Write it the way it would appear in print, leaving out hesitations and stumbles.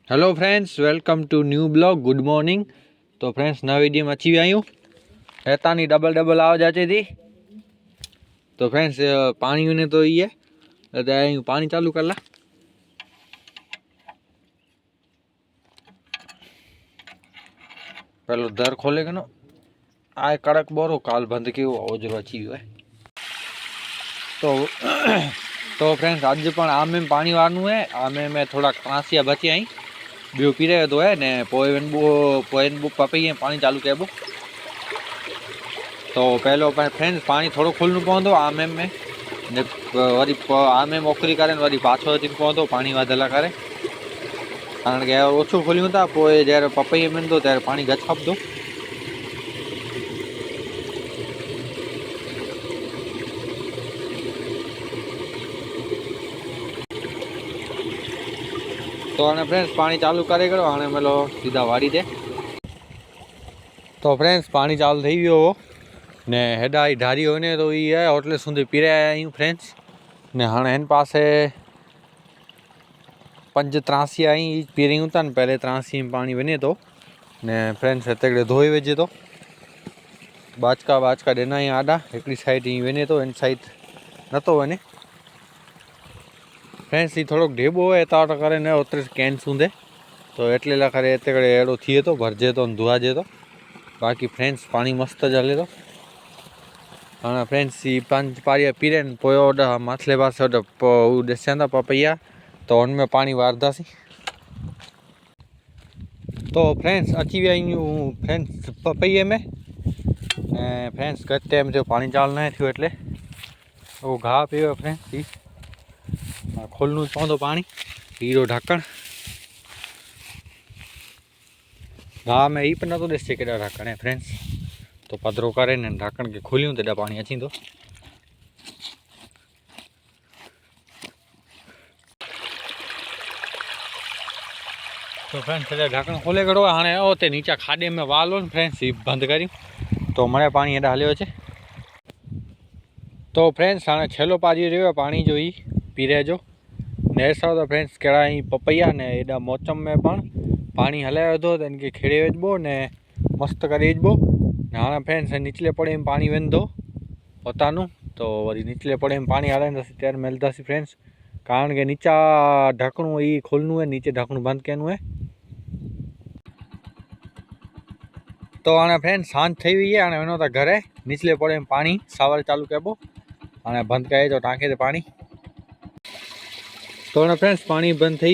Hello friends, welcome to new blog. Good morning. तो friends नवा video में अची आयूँ हेतानी डबल आवाज आती थी। तो फ्रेंड्स पानी ने तो ये पानी चालू कर ला। पहले दर खोलेगा ना आए कड़क बोरो काल बंद के ओजरो अची गयो है। तो फ्रेंड्स आज पण आमे पानी वारनु है। आमे में थोड़ा कांसिया बचे आई बीओ पी रहे तो है ने पोएन बो पपई पानी चालू केबो। तो पहलो फ्रेंड्स पानी थोड़ो खोलनु पवंदो आमे में ने वरी आमे मोकरी करे वरी पाछो अची पवंदो पानी वधला करे, कारण के ओछो खोल्યું था पोए જ્યારે પપૈયે મેંદો ત્યારે પાણી ગછાપદો। तो आने फ्रेंड्स पानी चालू करे करो आने मेलो सीधा वाड़ी दे। तो फ्रेंड्स पानी चालू थी गयो ने हेडा ई ढारी होने तो ये है होटल सुधी पीरे आया हूँ फ्रेंड्स ने हाँ एन पासे 5 ત્રાસી आई पी रही हूँ था पहले ત્રાસી में पानी बने तो ने फ्रेंड्स हेते धोई वेजे तो बाचका देना ही आडा एक साइड ही बने तो इन साइड न तो बने फ्रेंड्स ये थोड़ा ढेबो है तो करे ने उतरे कैन सूंदे तो एटले लखरे एते कड़े एड़ो थिए तो भरजे तो धुआजे तो बाकी फ्रेंड्स पानी मस्त चले तो हाँ फ्रेंड्स ये 5 पारिया पीरे पोयो माथले पास देसा पपैया तो उनमें पानी वारदा सी। तो फ्रेंड्स अची आई हूँ फ्रेंड्स पपैये में फ्रेंड्स कत टाइम जो पानी चाल ना थो एटले वो घा पीओ फ्रेंड्स खोलनु पवंदो पानी हीरो ढक्कण घा में ही न तो ॾिसे केॾा ढक्कण है फ्रेंड्स। तो पधरो करे ने ढक्कण के खोलियूं तेॾा पानी अची तो फ्रेंड्स ढक्कण खोले करो हाँ उते नीचा खाडे में वालो फ्रेंड्स ये बंद करूँ तो मरे पानी हेॾा हलियो छे। तो फ्रेंड्स हाँ छेल्लो पाजी रह्यो पानी जो ही पी रहे जो ने तो फ्रेंड्स कड़ा ही पपैया ने एडा मोचम में पण पानी हलायो तो इनके खेड़े वेचबो ने मस्त कर वेचबो। हाँ फ्रेंड्स निचले पड़े में पानी वेंदो पोतानु तो वरी निचले पड़े में पानी हलाईंदा त्यारे मेलता फ्रेंड्स, कारण के नीचा ढकणु ये खोलनु है नीचे ढकणु बंद करनु है। तो हाँ फ्रेंड्स सांझ थी हुई है हाँ तो घरे निचले पड़े में पानी सवार चालू करबो हाँ बंद करे तो टाँके पानी। तो फ्रेंड्स पानी बंद थी